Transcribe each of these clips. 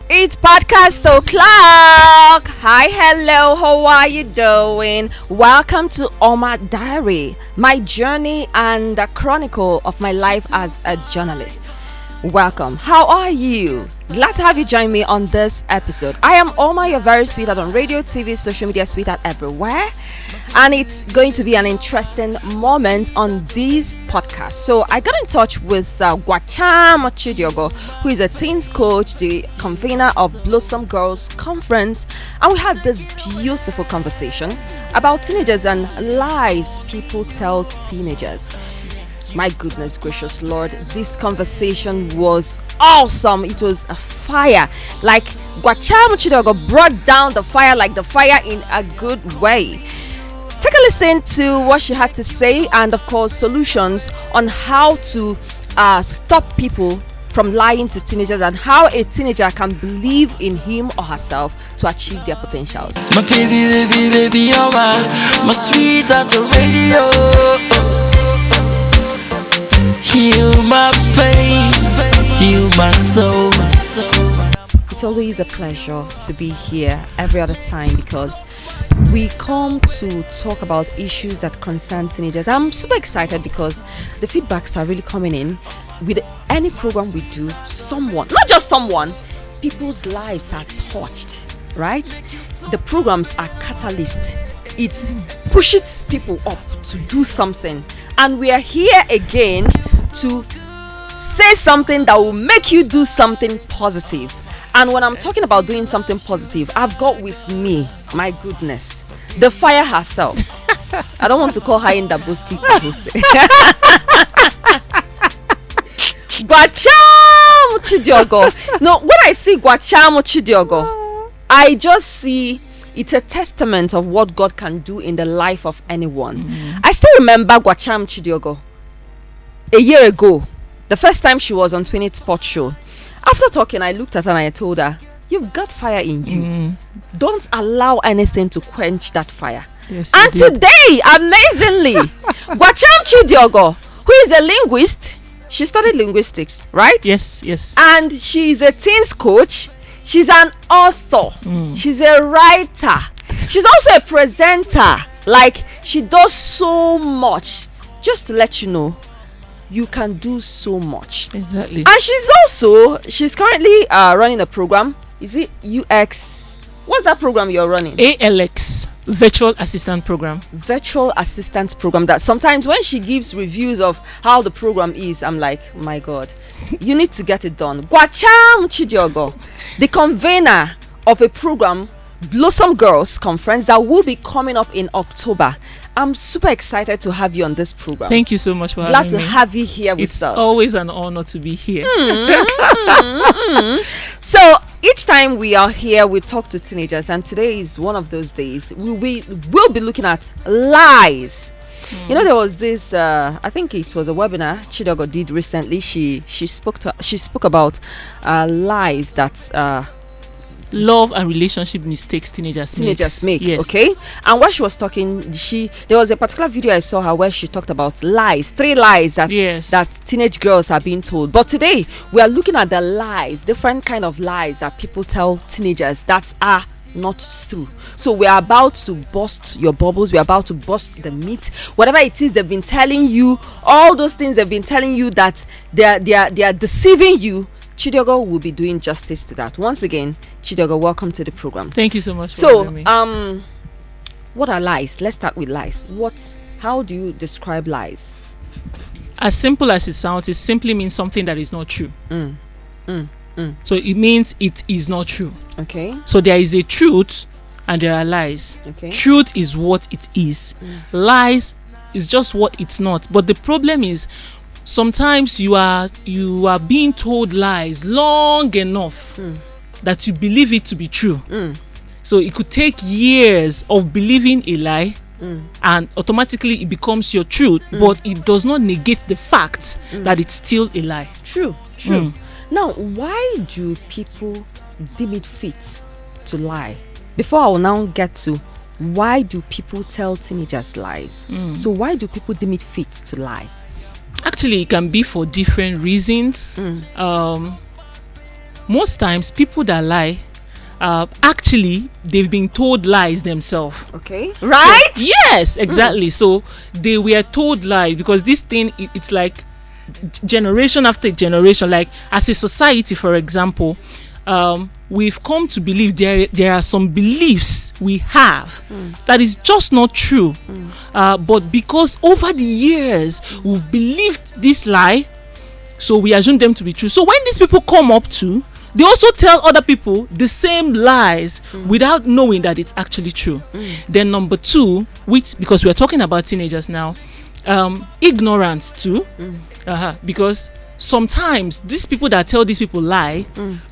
It's podcast o'clock. Hi, hello, how are you doing? Welcome to Oma Diary, my journey and the chronicle of my life as a journalist. Welcome. How are you? Glad to have you join me on this episode. I am Oma, your very sweetheart on radio, TV, social media sweetheart everywhere. And it's going to be an interesting moment on this podcast. So I got in touch with Gwacham Chidiogor, who is a teens coach, the convener of Blossom Girls Conference. And we had this beautiful conversation about teenagers and lies people tell teenagers. My goodness gracious Lord, this conversation was awesome. It was a fire. Like Gwacham Chidiogor brought down the fire, like the fire in a good way. Take a listen to what she had to say and of course solutions on how to stop people from lying to teenagers and how a teenager can believe in him or herself to achieve their potentials. My baby, you're my sweetheart radio. Heal my pain, heal my soul. It's always a pleasure to be here every other time because we come to talk about issues that concern teenagers. I'm super excited because the feedbacks are really coming in. With any program we do, someone, not just someone, people's lives are touched, right? The programs are catalysts. It pushes people up to do something. And we are here again to say something that will make you do something positive. And when I'm talking about doing something positive, I've got with me, my goodness, the fire herself. I don't want to call her in the Buski. Gwacham Chidiogor. No, when I see Gwacham Chidiogor, I just see it's a testament of what God can do in the life of anyone. I still remember Gwacham Chidiogor a year ago, the first time she was on 20 Sports Show. After talking, I looked at her and I told her, you've got fire in you. Don't allow anything to quench that fire. Yes, and today, amazingly, Gwacham Chidiogor, who is a linguist, she studied linguistics, right? Yes. And she's a teens coach. She's an author. She's a writer. She's also a presenter. Like, she does so much. Just to let you know, you can do so much. Exactly. And she's currently running a program. Is it UX? What's that program you're running? ALX, Virtual Assistant Program. Virtual Assistant Program. That sometimes when she gives reviews of how the program is, I'm like, my God, you need to get it done. Gwacham Chidiogor, the convener of a program, Blossom Girls Conference, that will be coming up in October. I'm super excited to have you on this program. Thank you so much for having me. Glad to have you here with us. It's always an honor to be here. So each time we are here, we talk to teenagers, and today is one of those days. We'll be looking at lies. You know, there was this. I think it was a webinar Chidiogor did recently. She spoke about lies that. Love and relationship mistakes teenagers make. Yes. Okay. And while she was talking, there was a particular video I saw her where she talked about lies, 3 lies that teenage girls are being told. But today we are looking at the lies, different kind of lies that people tell teenagers that are not true. So we are about to burst your bubbles. We are about to burst the myth. Whatever it is they've been telling you, all those things they've been telling you that they are deceiving you. Chidiogor will be doing justice to that. Once again, Chidiogor, welcome to the program. Thank you so much for having me. What are lies? Let's start with lies. How do you describe lies? As simple as it sounds, it simply means something that is not true. So it means it is not true. Okay. So there is a truth and there are lies. Okay. Truth is what it is. Lies is just what it's not. But the problem is, sometimes you are being told lies long enough that you believe it to be true. So it could take years of believing a lie and automatically it becomes your truth, but it does not negate the fact that it's still a lie. True. Now, why do people deem it fit to lie? Before I will now get to why do people tell teenagers lies? So why do people deem it fit to lie? Actually, it can be for different reasons. most times people that lie, actually they've been told lies themselves. Okay. Right? So, yes, exactly. So they were told lies, because this thing, it's like generation after generation. Like as a society, for example, we've come to believe there are some beliefs we have that is just not true, but because over the years we've believed this lie, so we assume them to be true. So when these people come up to, they also tell other people the same lies without knowing that it's actually true. Then number two, which, because we are talking about teenagers now, ignorance too, because sometimes these people that tell these people lie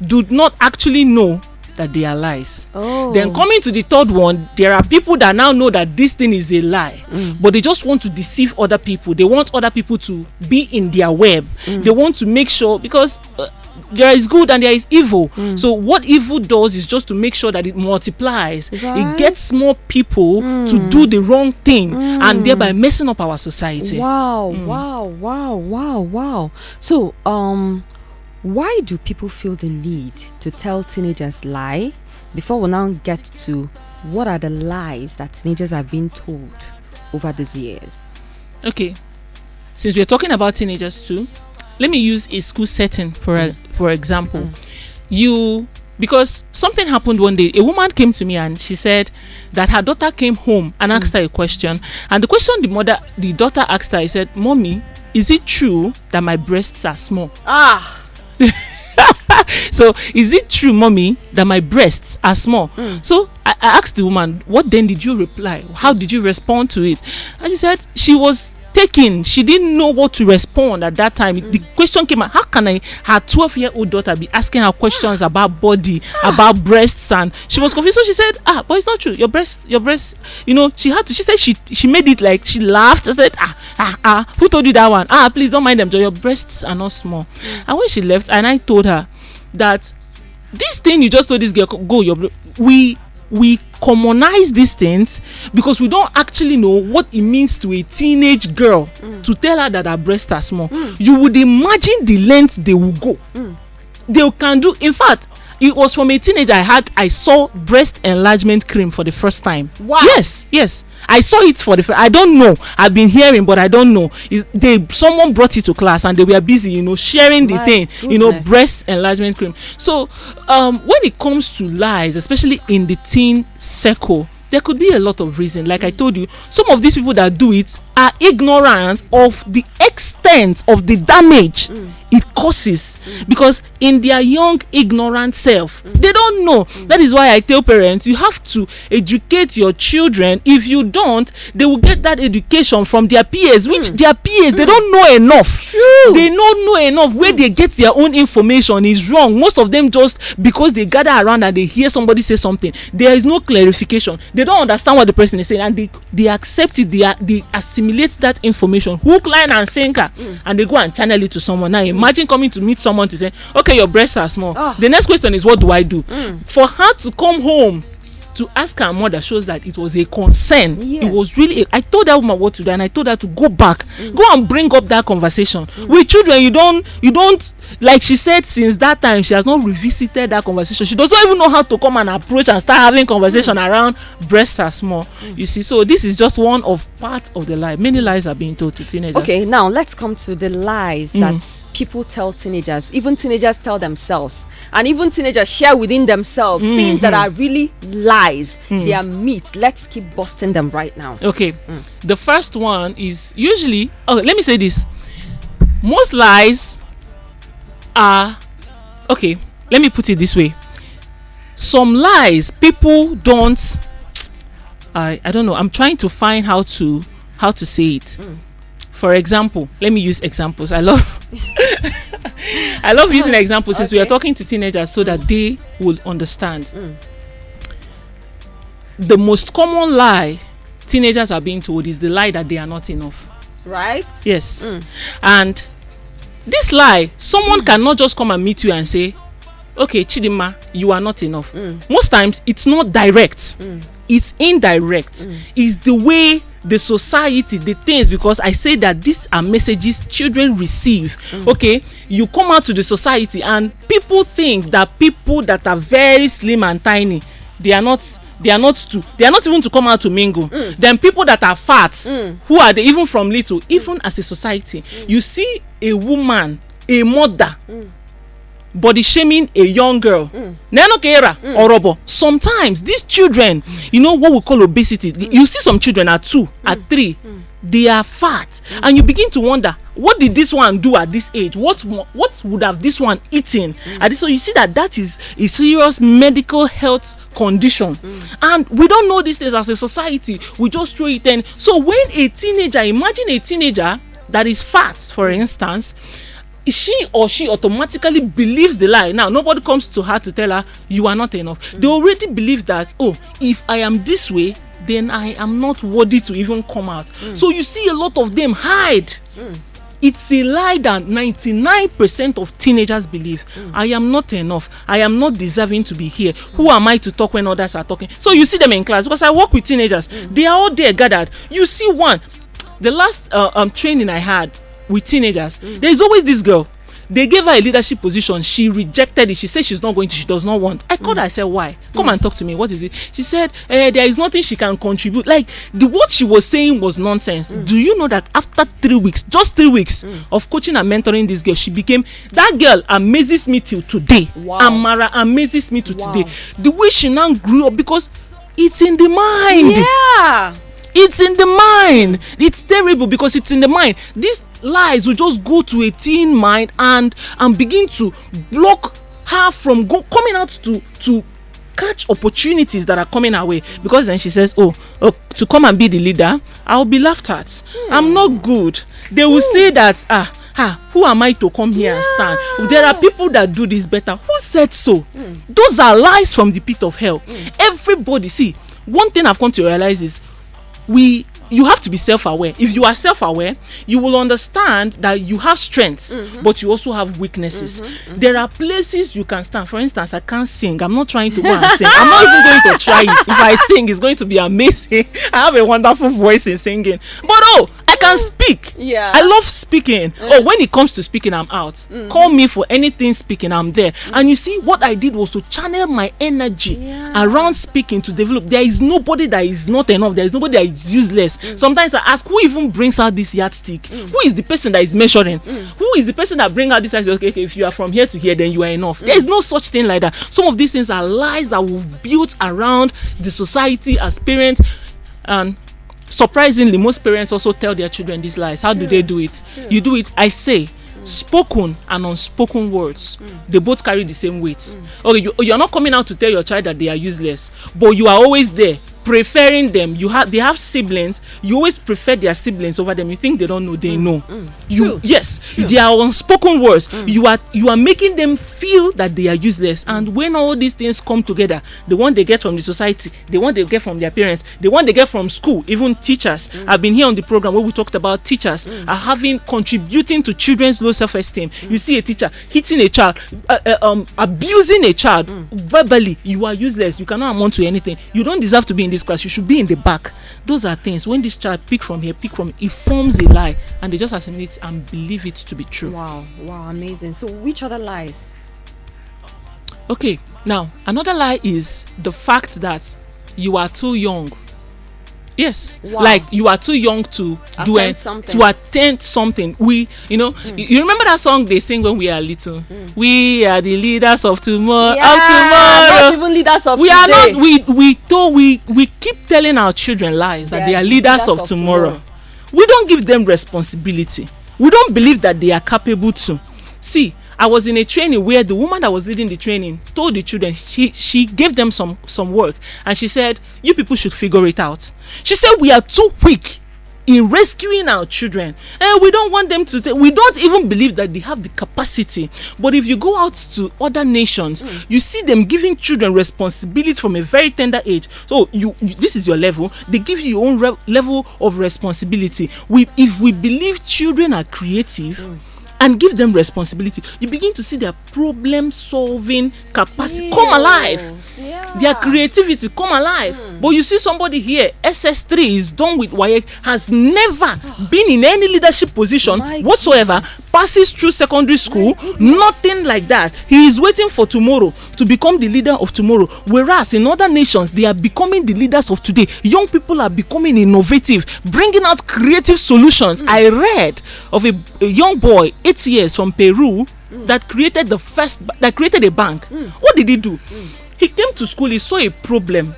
do not actually know that they are lies. Then coming to the third one, there are people that now know that this thing is a lie, but they just want to deceive other people. They want other people to be in their web. They want to make sure, because there is good and there is evil. So what evil does is just to make sure that it multiplies. Right. It gets more people to do the wrong thing, and thereby messing up our society. Wow. So why do people feel the need to tell teenagers lie? Before we now get to what are the lies that teenagers have been told over these years. Okay, since we're talking about teenagers too, let me use a school setting for example. Because something happened one day. A woman came to me and she said that her daughter came home and asked her a question, and the question the daughter asked her, he said, "Mommy, is it true that my breasts are small?" So, is it true, Mommy, that my breasts are small? So I asked the woman, what then did you reply? How did you respond to it? And she said she was taken. She didn't know what to respond at that time. The question came out, how can her 12-year-old daughter be asking her questions about body, about breasts? And she was confused. So she said, but it's not true. Your breasts, she said she made it like she laughed. I said, who told you that one? Please don't mind them. Your breasts are not small. And when she left, and I told her that this thing you just told this girl, we commonize these things because we don't actually know what it means to a teenage girl to tell her that her breasts are small. You would imagine the length they will go. They can do. In fact, it was from a teenager I saw breast enlargement cream for the first time. Wow. Yes. I saw it for the first. I don't know. I've been hearing, but I don't know. Someone brought it to class and they were busy, sharing the thing. Goodness. Breast enlargement cream. So, when it comes to lies, especially in the teen circle, there could be a lot of reasons. Like I told you, some of these people that do it are ignorant of the extent of the damage it causes, because in their young ignorant self they don't know. That is why I tell parents, you have to educate your children. If you don't, they will get that education from their peers, which their peers they don't know enough. True. They don't know enough. Where they get their own information is wrong. Most of them, just because they gather around and they hear somebody say something, there is no clarification. They don't understand what the person is saying, and they accept it. They assimilate that information, hook, line and sinker, and they go and channel it to someone. Now imagine coming to meet someone to say, okay, your breasts are small. The next question is, what do I do? For her to come home to ask her mother shows that it was a concern. Yes. It was really I told that woman what to do, and I told her to go back, go and bring up that conversation with children. You don't like she said, since that time she has not revisited that conversation. She doesn't even know how to come and approach and start having conversation around breasts are small. You see, so this is just one of part of the lie. Many lies are being told to teenagers. Okay, now let's come to the lies that people tell teenagers. Even teenagers tell themselves, and even teenagers share within themselves things that are really lies. They are myths. Let's keep busting them right now. Okay, the first one is usually, let me say this, most lies are, okay, let me put it this way, some lies people don't, I don't know, I'm trying to find how to say it. For example, let me use examples. I love using examples since we are talking to teenagers so that they will understand. The most common lie teenagers are being told is the lie that they are not enough. Right? Yes. And this lie, someone cannot just come and meet you and say, okay, Chidima, you are not enough. Most times it's not direct. It's indirect. It's the way the society, the things, because I say that these are messages children receive. Okay, you come out to the society and people think that people that are very slim and tiny, they are not even to come out to mingle. Then people that are fat, who are they, even from little, even as a society, you see a woman, a mother, body shaming a young girl. Sometimes these children, you know what we call obesity. You see some children at 2, at 3, they are fat, and you begin to wonder, what did this one do at this age? What would have this one eaten at this? So you see that is a serious medical health condition, and we don't know these things as a society. We just throw it in. So when a teenager, imagine a teenager that is fat, for instance, she automatically believes the lie. Now nobody comes to her to tell her you are not enough. They already believe that, oh, if I am this way, then I am not worthy to even come out. So you see a lot of them hide. It's a lie that 99% of teenagers believe. I am not enough. I am not deserving to be here. Who am I to talk when others are talking? So you see them in class, because I work with teenagers. They are all there gathered. You see one. The last training I had with teenagers, there is always this girl. They gave her a leadership position. She rejected it. She said she's not going to. She does not want. I called her. I said, why? Come and talk to me. What is it? She said, there is nothing she can contribute. Like, what she was saying was nonsense. Do you know that after 3 weeks, just 3 weeks of coaching and mentoring this girl, she became, that girl amazes me till today. Wow. Amara amazes me till today. The way she now grew up, because it's in the mind. Yeah. It's in the mind. It's terrible because it's in the mind. These lies will just go to a teen mind and begin to block her from coming out to catch opportunities that are coming her way. Because then she says, oh, to come and be the leader, I'll be laughed at. I'm not good. They will say that, who am I to come here and stand? There are people that do this better. Who said so? Those are lies from the pit of hell. Everybody, see, one thing I've come to realize is, you have to be self-aware. If you are self-aware, you will understand that you have strengths, but you also have weaknesses. There are places you can stand. For instance, I can't sing. I'm not trying to go and sing. I'm not even going to try it. If I sing, it's going to be amazing. I have a wonderful voice in singing. But I can speak. Yeah. I love speaking. When it comes to speaking, I'm out. Call me for anything speaking, I'm there. And you see, what I did was to channel my energy around speaking to develop. There is nobody that is not enough. There is nobody that is useless. Sometimes I ask, who even brings out this yardstick? Who is the person that is measuring? Who is the person that brings out this yardstick? Okay, if you are from here to here, then you are enough. There is no such thing like that. Some of these things are lies that we've built around the society as parents. And surprisingly, most parents also tell their children these lies. How do they do it? You do it, I say, spoken and unspoken words, they both carry the same weight. Okay, you're not coming out to tell your child that they are useless, but you are always there preferring them. They have siblings. You always prefer their siblings over them. You think they don't know, they know. They are unspoken words. You are making them feel that they are useless. And when all these things come together, the one they get from the society, the one they get from their parents, the one they get from school, even teachers. I've been here on the program where we talked about teachers are contributing to children's low self-esteem. You see a teacher hitting a child, abusing a child verbally. You are useless. You cannot amount to anything. You don't deserve to be in this class. You should be in the back. Those are things. When this child pick from here, it forms a lie, and they just assimilate and believe it to be true. Wow, amazing. So which other lies? Okay, now another lie is the fact that you are too young. Yes, like you are too young to attend something. You remember that song they sing when we are little? We are the leaders of tomorrow. Not even leaders of we today. Are not. We keep telling our children lies that they are leaders of tomorrow. We don't give them responsibility. We don't believe that they are capable to. See, I was in a training where the woman that was leading the training told the children, she gave them some work, and she said, you people should figure it out. She said, we are too quick in rescuing our children, and we don't want them to we don't even believe that they have the capacity. But if you go out to other nations, you see them giving children responsibility from a very tender age. So this is your level. They give you your own level of responsibility. If we believe children are creative and give them responsibility, you begin to see their problem solving capacity come alive. their creativity come alive. But you see somebody here, SS3 is done with WAEC, has never been in any leadership position whatsoever, passes through secondary school, nothing like that. He is waiting for tomorrow to become the leader of tomorrow. Whereas in other nations, they are becoming the leaders of today. Young people are becoming innovative, bringing out creative solutions. I read of a young boy, 8 years, from Peru, that created a bank. What did he do? He came to school, he saw a problem.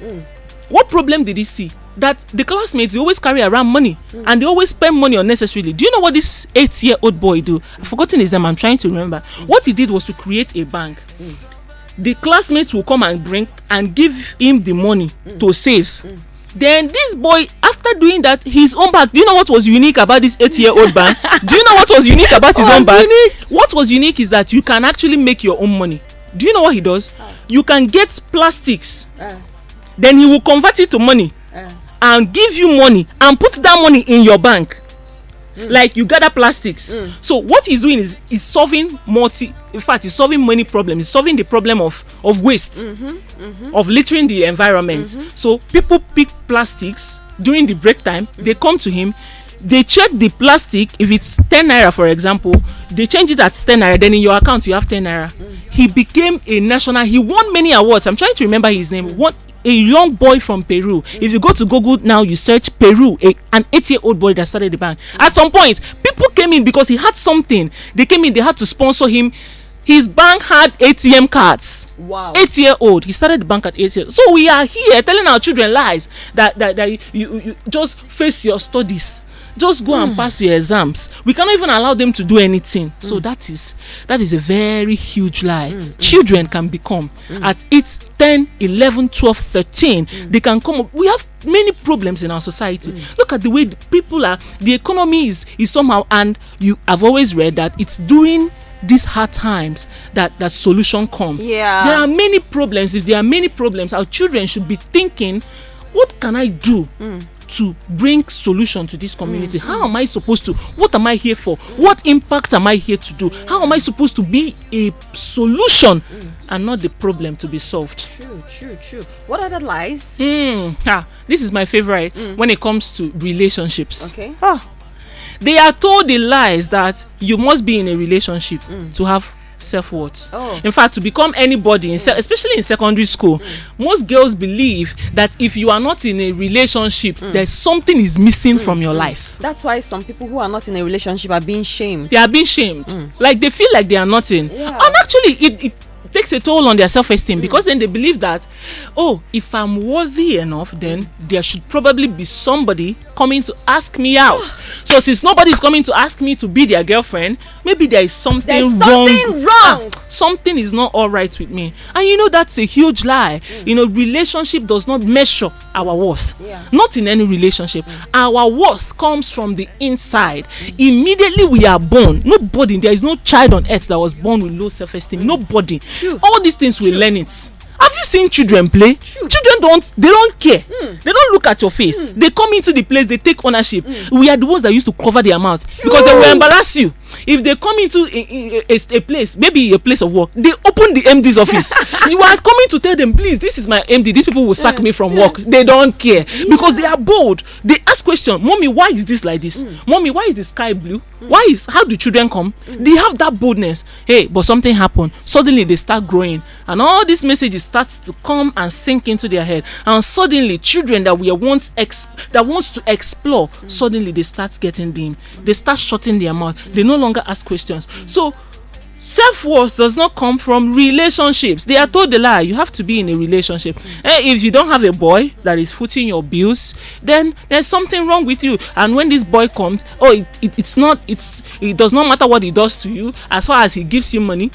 What problem did he see? That the classmates, they always carry around money and they always spend money unnecessarily. Do you know what this 8-year-old boy do? I've forgotten his name, I'm trying to remember. What he did was to create a bank. The classmates will come and bring and give him the money to save. Then this boy, after doing that, his own bank. Do you know what was unique about this 8-year-old bank? Do you know what was unique about his own bank? What was unique is that you can actually make your own money. Do you know what he does? You can get plastics. Then he will convert it to money and give you money and put that money in your bank. Like you gather plastics. So what he's doing is solving he's solving many problems. He's solving the problem of waste, of littering the environment. So people pick plastics during the break time. They come to him. They check the plastic. If it's 10 naira, for example, they change it at 10 naira. Then in your account you have 10 naira. He became a national. He won many awards. I'm trying to remember his name. A young boy from Peru. If you go to Google now, you search Peru, an 8-year-old boy that started the bank. At some point, people came in because he had something. They came in, they had to sponsor him. His bank had ATM cards. Wow. 8-year-old. He started the bank at 8 years. So we are here telling our children lies that you just face your studies. Just go and pass your exams. We cannot even allow them to do anything. So that is a very huge lie. Children can become at 8, 10, 11, 12, 13. They can come up. We have many problems in our society. Look at the way people are. The economy is somehow, and I've always read that it's during these hard times that solution come. Yeah. There are many problems. If there are many problems, our children should be thinking, what can I do to bring solution to this community? How am I supposed to? What am I here for? What impact am I here to do? How am I supposed to be a solution and not the problem to be solved? True. What are the lies? This is my favorite when it comes to relationships. Okay. They are told the lies that you must be in a relationship to have self-worth. In fact, to become anybody, especially in secondary school, most girls believe that if you are not in a relationship, there's something is missing from your life. That's why some people who are not in a relationship are being shamed. They are being shamed. Like they feel like they are not in. And actually, it takes a toll on their self-esteem because then they believe that, if I'm worthy enough, then there should probably be somebody coming to ask me out. So since nobody is coming to ask me to be their girlfriend, maybe there is something wrong. Something is not all right with me. And that's a huge lie. Relationship does not measure our worth. Not in any relationship. Our worth comes from the inside. Immediately we are born, there is no child on earth that was born with low self-esteem. Nobody. True. All these things we learn it. Have you seen children play? Children don't care. They don't look at your face. They come into the place, they take ownership. We are the ones that used to cover their mouth because they will embarrass you. If they come into a place, maybe a place of work, they open the MD's office. You are coming to tell them, please, this is my MD. These people will sack me from work. They don't care because they are bold. They ask questions. Mommy, why is this like this? Mommy, why is the sky blue? How do children come? They have that boldness. Hey, but something happened. Suddenly they start growing, and all these messages starts to come and sink into their head. And suddenly, children that we wants to explore, suddenly they start getting dim. They start shutting their mouth. They no longer ask questions. So self-worth does not come from relationships. They are told the lie. You have to be in a relationship. If you don't have a boy that is footing your bills, then there's something wrong with you. And when this boy comes, it does not matter what he does to you as far as he gives you money.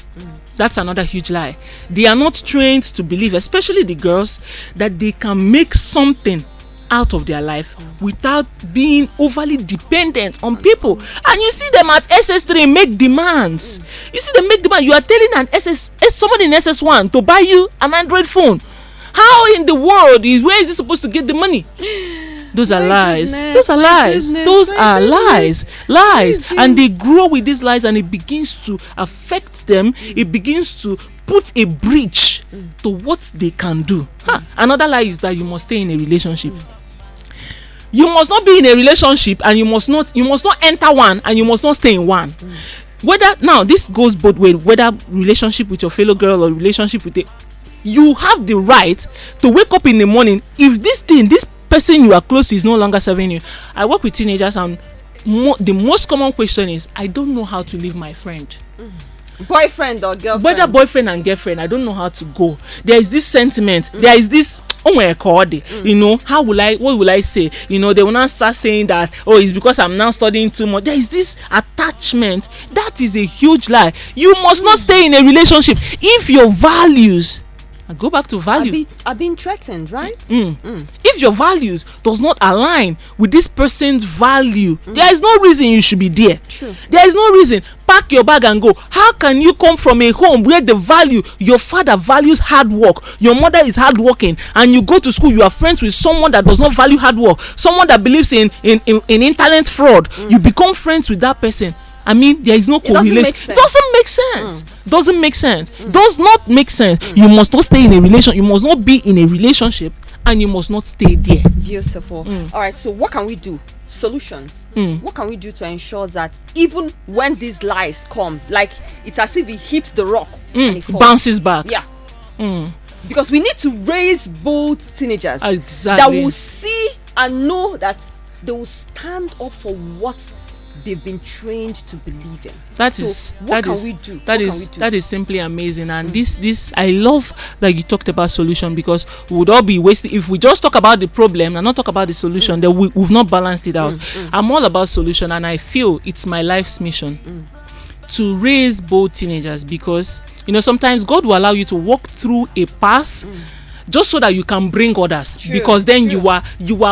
That's another huge lie. They are not trained to believe, especially the girls, that they can make something out of their life without being overly dependent on people. And you see them at SS3 make demands. You see them make demands. You are telling somebody in SS1 to buy you an Android phone. How in the world where is he supposed to get the money? Those are lies. Those are lies. Those are lies. Lies. And they grow with these lies, and it begins to affect them. It begins to put a bridge to what they can do. Another lie is that you must stay in a relationship. You must not be in a relationship, and you must not enter one, and you must not stay in one. Whether now this goes both ways, whether relationship with your fellow girl or relationship with you have the right to wake up in the morning. If this person you are close to is no longer serving you. I work with teenagers, and the most common question is, I don't know how to leave my friend. Boyfriend or girlfriend, whether boyfriend and girlfriend, I don't know how to go. There is this sentiment, there is this, oh my god, you know, what will I say? You know, they will now start saying that, oh, it's because I'm now studying too much. There is this attachment. That is a huge lie. You must not stay in a relationship if your values, I go back to value, are being threatened, right? If your values does not align with this person's value, there is no reason you should be there. True. There is no reason. Pack your bag and go. How can you come from a home where the value, your father values hard work, your mother is hardworking, and you go to school, you are friends with someone that does not value hard work, someone that believes in internet fraud, you become friends with that person? I mean, there is no correlation. Doesn't make sense. Doesn't make sense. Does not make sense. You must not stay in a relation. You must not be in a relationship, and you must not stay there. Beautiful. All right. So what can we do? Solutions. What can we do to ensure that even when these lies come, like it's as if it hits the rock and it falls, bounces back? Yeah. Because we need to raise bold teenagers that will see and know that they will stand up for what they've been trained to believe in. What can we do? That is simply amazing. And this I love that you talked about solution, because we would all be wasting if we just talk about the problem and not talk about the solution. Then we've not balanced it out. I'm all about solution, and I feel it's my life's mission to raise both teenagers, because you know sometimes God will allow you to walk through a path just so that you can bring others. True, because then you are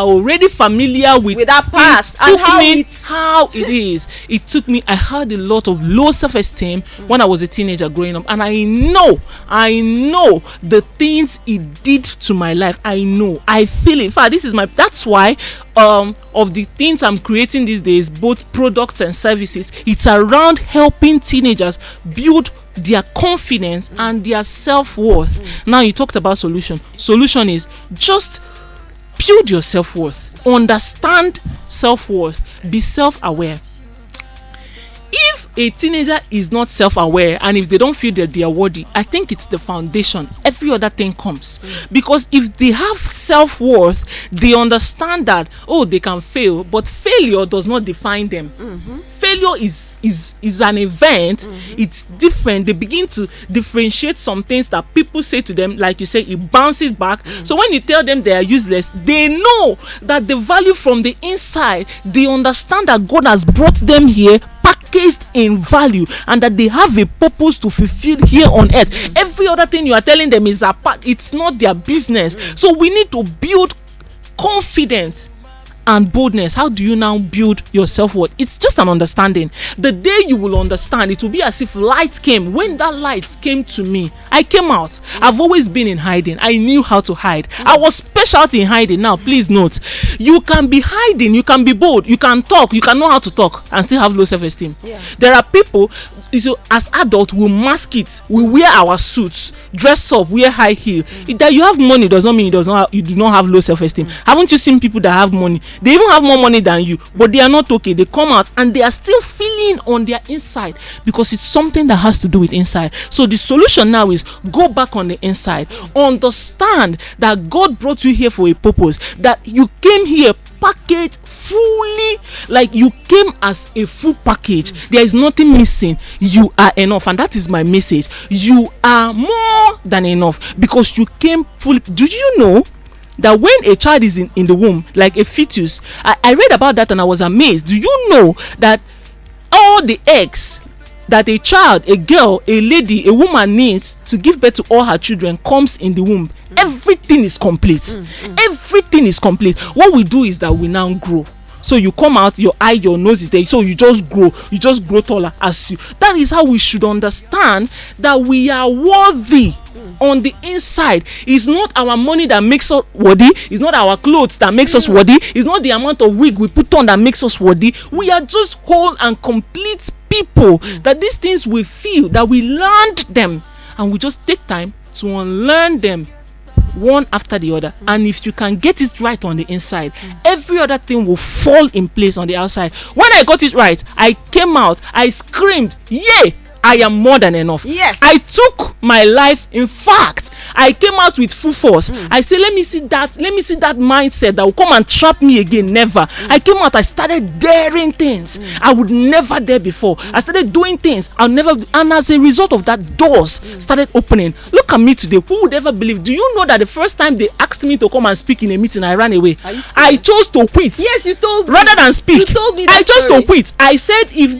already familiar with that past and how it is. It took me, I had a lot of low self-esteem when I was a teenager growing up, and I know the things it did to my life. I feel it. In fact, that's why of the things I'm creating these days, both products and services, it's around helping teenagers build their confidence and their self-worth. Now you talked about solution is just build your self-worth, understand self-worth, be self-aware. If a teenager is not self-aware, and if they don't feel that they are worthy, I think it's the foundation. Every other thing comes. Because if they have self-worth, they understand that, oh, they can fail, but failure does not define them. Failure is an event. It's different. They begin to differentiate some things that people say to them, like you say, it bounces back. So when you tell them they are useless, they know that the value from the inside, they understand that God has brought them here packaged in value, and that they have a purpose to fulfill here on earth. Every other thing you are telling them is apart. It's not their business. So we need to build confidence and boldness. How do you now build your self-worth? It's just an understanding. The day you will understand, it will be as if light came. When that light came to me, I came out. I've always been in hiding. I knew how to hide. I was special in hiding. Now please note, you can be hiding, you can be bold, you can talk, you can know how to talk and still have low self-esteem. There are people, so as adults, we mask it. We wear our suits, dress up, wear high heel. That you have money does not mean you do not have low self-esteem. Haven't you seen people that have money? They even have more money than you, but they are not okay. They come out and they are still feeling on their inside, because it's something that has to do with inside. So the solution now is go back on the inside. Understand that God brought you here for a purpose, that you came here packaged fully, like you came as a full package. There is nothing missing. You are enough, and that is my message. You are more than enough because you came fully. Do you know that when a child is in the womb, like a fetus, I read about that and I was amazed. Do you know that all the eggs that a child, a girl, a lady, a woman needs to give birth to all her children comes in the womb? Everything is complete. Everything is complete. What we do is that we now grow. So you come out, your eye, your nose is there, so you just grow taller as you. That is how we should understand that we are worthy. On the inside, it's not our money that makes us worthy. It's not our clothes that makes us worthy. It's not the amount of wig we put on that makes us worthy. We are just whole and complete people. That these things we feel, that we learned them, and we just take time to unlearn them one after the other. And if you can get it right on the inside, every other thing will fall in place on the outside. When I got it right, I came out, I screamed, yay, I am more than enough. Yes. I took my life. In fact, I came out with full force. I say, let me see that mindset that will come and trap me again. Never. I came out, I started daring things I would never dare before. I started doing things I'll never, and as a result of that, doors started opening. Look at me today. Who would ever believe? Do you know that the first time they asked me to come and speak in a meeting, I ran away? I chose to quit. Yes, you told me. Rather than speak. You told me I chose story. to quit. I said, if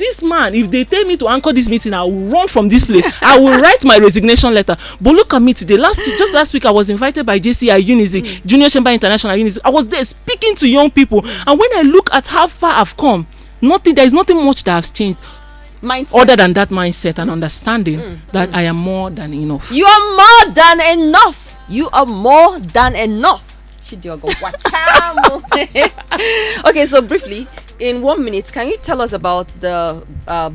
they tell me to anchor this meeting, I will run from this place. I will write my resignation letter. But look at me today. Just last week, I was invited by JCI Unizi, Junior Chamber International Unizi. I was there speaking to young people, and when I look at how far I've come, there is nothing much that has changed. Mindset. Other than that mindset and understanding that I am more than enough. You are more than enough. You are more than enough. Chidiogor Gwacham. Okay, so briefly, in 1 minute, can you tell us about the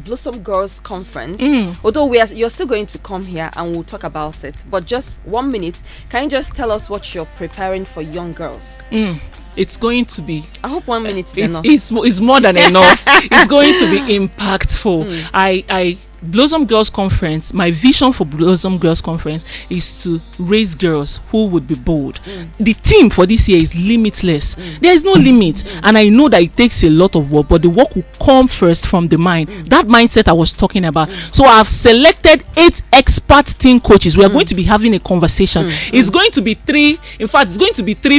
Blossom Girls Conference? Although you're still going to come here and we'll talk about it, but just 1 minute, can you just tell us what you're preparing for young girls? It's going to be. I hope 1 minute is enough. It's more than enough. It's going to be impactful. I Blossom Girls Conference, my vision for Blossom Girls Conference is to raise girls who would be bold. The theme for this year is limitless. There is no limit, and I know that it takes a lot of work, but the work will come first from the mind. That mindset I was talking about. So I've selected 8 expert team coaches. We are going to be having a conversation. It's going to be 3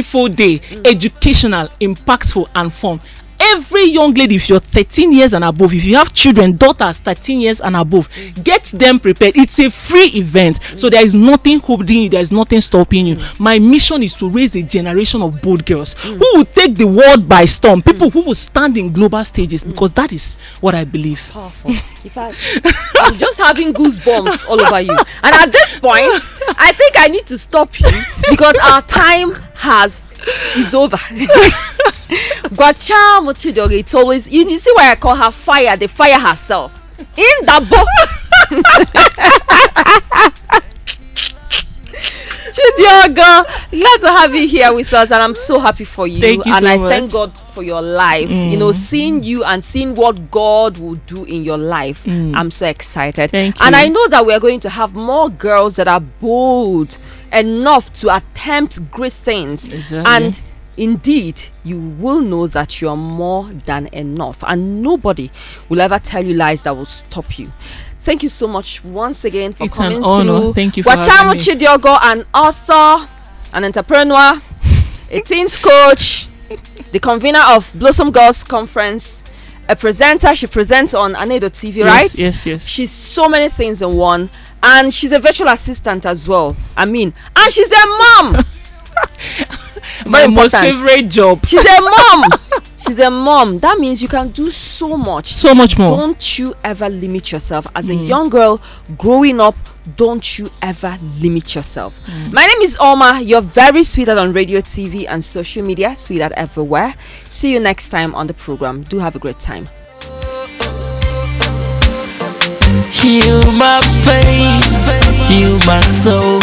full day, educational, impactful, and fun. Every young lady, if you're 13 years and above, if you have children, daughters 13 years and above, get them prepared. It's a free event, so there is nothing holding you, there is nothing stopping you. My mission is to raise a generation of bold girls who will take the world by storm, people who will stand in global stages, because that is what I believe. Powerful. I'm just having goosebumps all over you. And at this point, I think I need to stop you because our time is over. Gwacham Chidiogor, it's always, you see why I call her fire, the fire herself. In the book. Chidiogor, glad to have you here with us, and I'm so happy for you. Thank you and so I much. thank God for your life. You know, seeing you and seeing what God will do in your life, I'm so excited. Thank you. And I know that we are going to have more girls that are bold enough to attempt great things. Exactly. And indeed, you will know that you are more than enough, and nobody will ever tell you lies that will stop you. Thank you so much once again for coming an honor. through. Thank you for Gwacham having me. Chidiogor, an author, an entrepreneur, a teens coach, the convener of Blossom Girls Conference, a presenter. She presents on Anedo TV, right? Yes. She's so many things in one, and she's a virtual assistant as well. And she's a mom. My most important. favorite job. She's a mom. She's a mom. That means you can do so much. So much more. Don't you ever limit yourself. As a young girl growing up, don't you ever limit yourself. My name is Oma. You're very sweetheart on radio, TV, and social media. Sweetheart everywhere. See you next time on the program. Do have a great time. Heal my pain, heal my soul.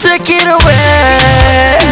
Take it away.